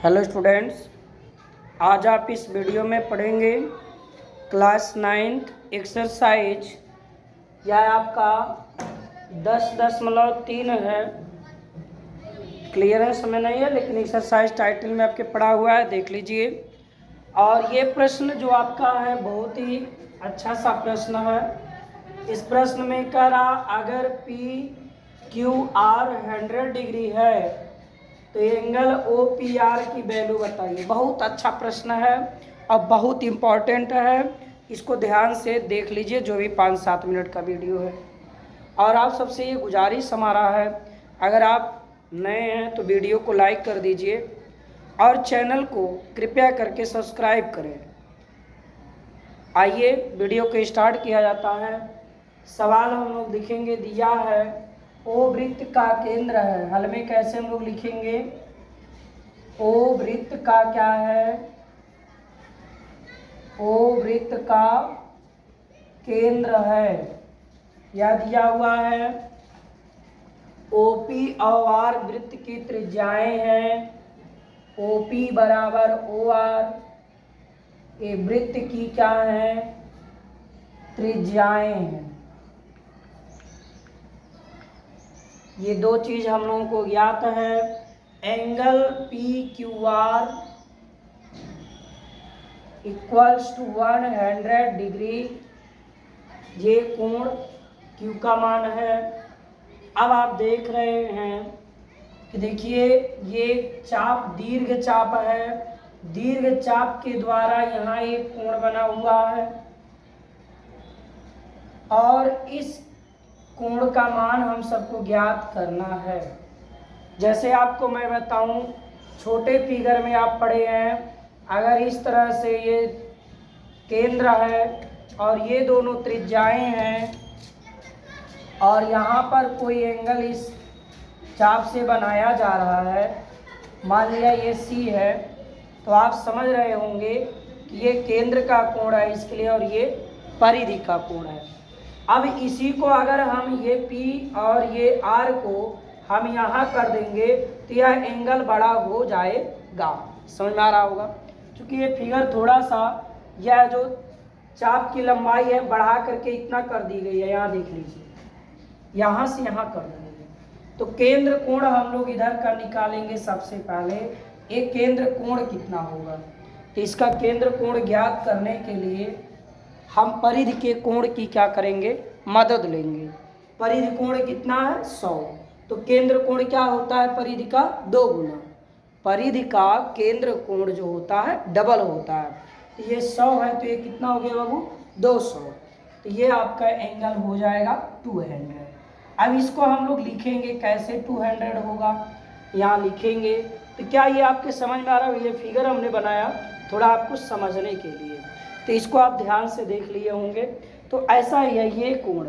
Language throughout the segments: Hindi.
हेलो स्टूडेंट्स, आज आप इस वीडियो में पढ़ेंगे क्लास 9th एक्सरसाइज। यह आपका 10.3 है। क्लियरेंस में नहीं है, लेकिन एक्सरसाइज टाइटल में आपके पढ़ा हुआ है, देख लीजिए। और ये प्रश्न जो आपका है बहुत ही अच्छा सा प्रश्न है। इस प्रश्न में कह रहा, अगर पी क्यू आर 100 डिग्री है तो एंगल ओ पी आर की वैल्यू बताइए। बहुत अच्छा प्रश्न है और बहुत इम्पॉर्टेंट है। इसको ध्यान से देख लीजिए, जो भी 5-7 मिनट का वीडियो है। और आप सबसे ये गुजारिश हमारा है, अगर आप नए हैं तो वीडियो को लाइक कर दीजिए और चैनल को कृपया करके सब्सक्राइब करें। आइए वीडियो को स्टार्ट किया जाता है। सवाल हम लोग लिखेंगे, दिया है ओ वृत्त का केंद्र है। हल में कैसे हम लोग लिखेंगे? ओ वृत्त का क्या है? ओ वृत्त का केंद्र है। यह दिया हुआ है ओपी और आर वृत्त की त्रिज्याएं हैं। ओपी बराबर ओ आर, ये वृत्त की क्या है? त्रिज्याएं हैं। ये दो चीज हम लोगों को ज्ञात है। Angle P Q R equals to 100 degree, ये कोण क्यू का मान है। अब आप देख रहे हैं कि देखिए ये चाप दीर्घ चाप है। दीर्घ चाप के द्वारा यहाँ एक कोण बना हुआ है और इस कोण का मान हम सबको ज्ञात करना है। जैसे आपको मैं बताऊं, छोटे फिगर में आप पढ़े हैं, अगर इस तरह से ये केंद्र है और ये दोनों त्रिज्याएं हैं और यहाँ पर कोई एंगल इस चाप से बनाया जा रहा है, मान लिया ये सी है, तो आप समझ रहे होंगे कि ये केंद्र का कोण है इसके लिए और ये परिधि का कोण है। अब इसी को अगर हम ये P और ये R को हम यहाँ कर देंगे तो यह एंगल बड़ा हो जाएगा। समझ में आ रहा होगा? क्योंकि ये फिगर थोड़ा सा, यह जो चाप की लंबाई है बढ़ा करके इतना कर दी गई है। यहाँ देख लीजिए, यहाँ से यहाँ कर देंगे तो केंद्र कोण हम लोग इधर का निकालेंगे। सबसे पहले एक केंद्र कोण कितना होगा, तो इसका केंद्र कोण ज्ञात करने के लिए हम परिधि के कोण की क्या करेंगे? मदद लेंगे। परिधि कोण कितना है? 100। तो केंद्र कोण क्या होता है? परिधि का 2 गुना। परिधि का केंद्र कोण जो होता है डबल होता है। तो ये 100 है तो ये कितना हो गया बाबू? 200। तो ये आपका एंगल हो जाएगा 200। अब इसको हम लोग लिखेंगे कैसे? 200 होगा, यहाँ लिखेंगे। तो क्या ये आपके समझ में आ रहा है? ये फिगर हमने बनाया थोड़ा आपको समझने के लिए, तो इसको आप ध्यान से देख लिए होंगे। तो ऐसा ही है, ये कोण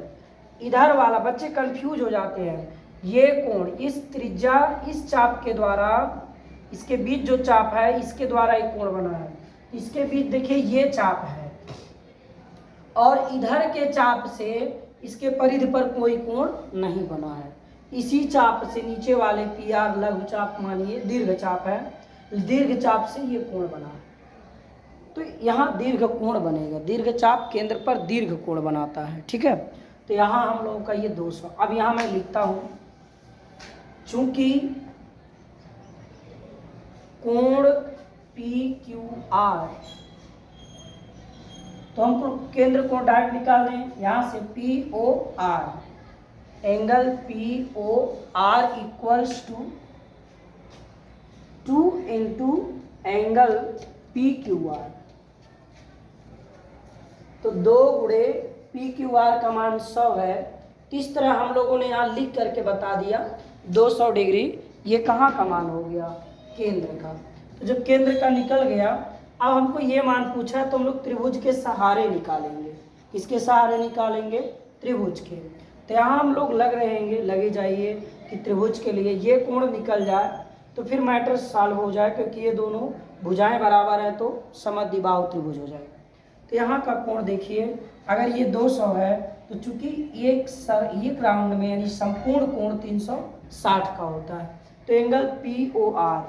इधर वाला, बच्चे कंफ्यूज हो जाते हैं। ये कोण इस त्रिज्या, इस चाप के द्वारा, इसके बीच जो चाप है इसके द्वारा एक कोण बना है। इसके बीच देखिए ये चाप है और इधर के चाप से इसके परिधि पर कोई कोण नहीं बना है। इसी चाप से नीचे वाले पी आर लघु चाप मानिए दीर्घ चाप है, दीर्घ चाप से ये कोण बना है। तो यहाँ दीर्घ कोण बनेगा। दीर्घ चाप केंद्र पर दीर्घ कोण बनाता है, ठीक है। तो यहाँ हम लोगों का ये 200। अब यहाँ मैं लिखता हूँ, चूंकि कोण पी क्यू आर, तो हमको केंद्र कोण डायरेक्ट निकालें। यहाँ से P O R, angle P O R equals to 2 into angle P Q R. तो 2 गुणे पी क्यू आर का मान 100 है। इस तरह हम लोगों ने यहाँ लिख करके बता दिया 200 डिग्री ये कहाँ का मान हो गया? केंद्र का। तो जब केंद्र का निकल गया, अब हमको ये मान पूछा है तो हम लोग त्रिभुज के सहारे निकालेंगे। किसके सहारे निकालेंगे? त्रिभुज के। तो यहाँ हम लोग लगे जाइए कि त्रिभुज के लिए ये कोण निकल जाए तो फिर मैटर सॉल्व हो जाए, क्योंकि ये दोनों भुजाएं बराबर है तो समद्विबाहु त्रिभुज हो जाएगा। तो यहाँ का कोण देखिए, अगर ये 200 है तो चूंकि एक राउंड में यानी संपूर्ण कोण 360 का होता है। तो एंगल पी ओ आर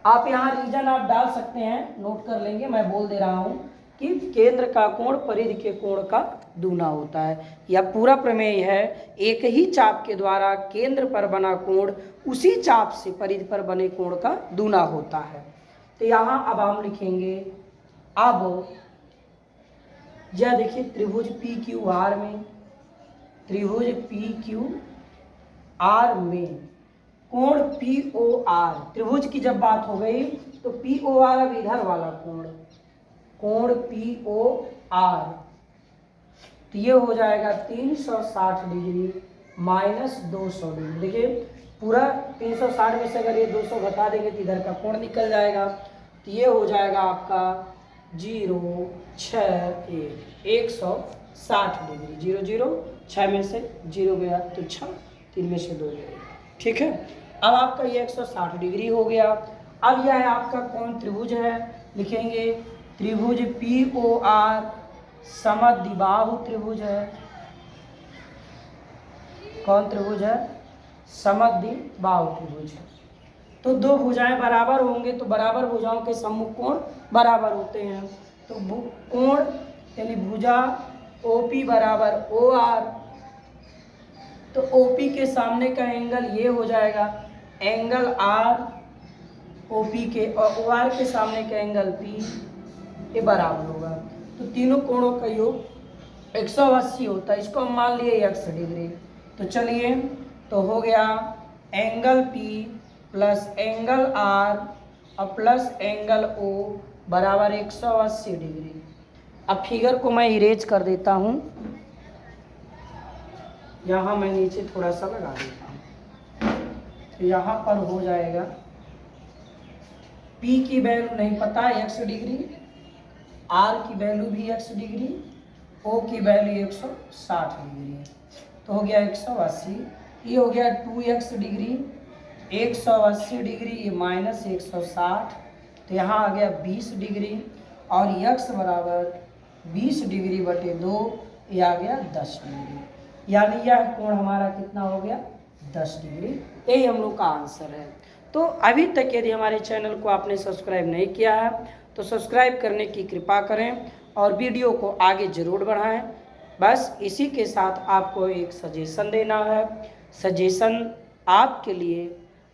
आप यहाँ रीजन आप डाल सकते हैं, नोट कर लेंगे, मैं बोल दे रहा हूँ कि केंद्र का कोण परिधि के कोण का दूना होता है। यह पूरा प्रमेय है, एक ही चाप के द्वारा केंद्र पर बना कोण उसी चाप से परिधि पर बने कोण का दूना होता है। तो यहाँ अब हम लिखेंगे, अब यह देखिए त्रिभुज पी क्यू आर में, त्रिभुज पी क्यू आर में कोण पी ओ आर, त्रिभुज की जब बात हो गई तो पी ओ आर अब इधर वाला कोण, कोण पी ओ आर, तो ये हो जाएगा 360 डिग्री माइनस 200 डिग्री। देखिए पूरा 360 में से अगर ये 200 घटा देंगे तो इधर का कोण निकल जाएगा, तो ये हो जाएगा आपका 160 डिग्री, 0 0 6 में से 0 गया तो 6, 3 में से 2 गया, ठीक है। अब आपका ये 160 डिग्री हो गया। अब यह है आपका कौन त्रिभुज है, लिखेंगे त्रिभुज पी ओ आर समद्विबाहु त्रिभुज है। कौन त्रिभुज है, समद्विबाहु त्रिभुज है। तो दो भुजाएं बराबर होंगे तो बराबर भुजाओं के सम्मुख कोण बराबर होते हैं। तो कोण यानी भुजा OP बराबर OR, तो OP के सामने का एंगल ये हो जाएगा एंगल R, OP के और OR के सामने का एंगल P, ये बराबर होगा। तो तीनों कोणों का योग 180 होता है, इसको हम मान लिए 100 डिग्री। तो चलिए, तो हो गया angle P plus angle R और प्लस एंगल O बराबर 180 डिग्री। अब फिगर को मैं इरेज कर देता हूँ, यहाँ मैं नीचे थोड़ा सा लगा देता हूँ, तो यहाँ पर हो जाएगा P की वैल्यू नहीं पता 100 डिग्री, R की वैल्यू भी 100 डिग्री, O की वैल्यू 160 डिग्री है। तो हो गया 180, ये हो गया 2x डिग्री, 180 डिग्री ये माइनस 160, तो यहाँ आ गया 20 डिग्री, और x बराबर 20 डिग्री बटे 2, ये आ गया 10 डिग्री। यानी यह कोण हमारा कितना हो गया, 10 डिग्री। यही हम लोग का आंसर है। तो अभी तक यदि हमारे चैनल को आपने सब्सक्राइब नहीं किया है तो सब्सक्राइब करने की कृपा करें और वीडियो को आगे ज़रूर बढ़ाएं। बस इसी के साथ आपको एक सजेशन देना है। सजेशन आपके लिए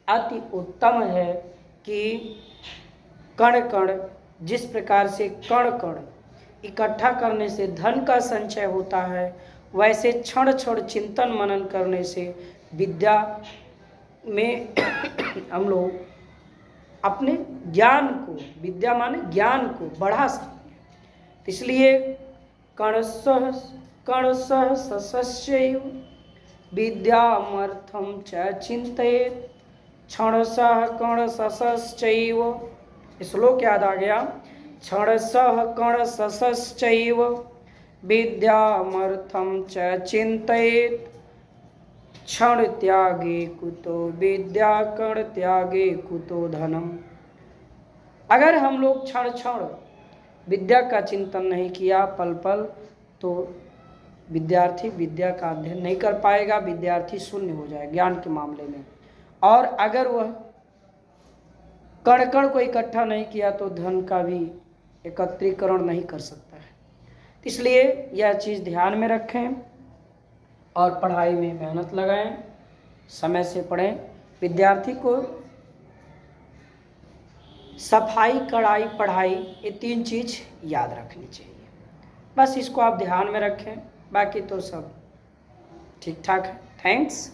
अति उत्तम है कि कण कण, जिस प्रकार से कण कण इकट्ठा करने से धन का संचय होता है, वैसे क्षण क्षण चिंतन मनन करने से विद्या में हम लोग अपने ज्ञान को, विद्या माने ज्ञान को बढ़ा सकते हैं। इसलिए कण सह सस्यैव विद्यामर्थम च चिंतयेत्, क्षण सह कण ससश्चैव, श्लोक याद आ गया, क्षण सह कण ससश्चैव विद्यामर्थम च चिंतयेत्, क्षण त्यागे कुतो विद्या, कण त्यागे कुतो धनम। अगर हम लोग क्षण क्षण विद्या का चिंतन नहीं किया पल पल, तो विद्यार्थी विद्या का अध्ययन नहीं कर पाएगा, विद्यार्थी शून्य हो जाए ज्ञान के मामले में। और अगर वह कण कण को इकट्ठा नहीं किया तो धन का भी एकत्रीकरण नहीं कर सकता है। इसलिए यह चीज़ ध्यान में रखें और पढ़ाई में मेहनत लगाएं, समय से पढ़ें। विद्यार्थी को सफाई, कड़ाई, पढ़ाई, ये 3 चीज़ याद रखनी चाहिए। बस इसको आप ध्यान में रखें, बाकी तो सब ठीक ठाक है। थैंक्स।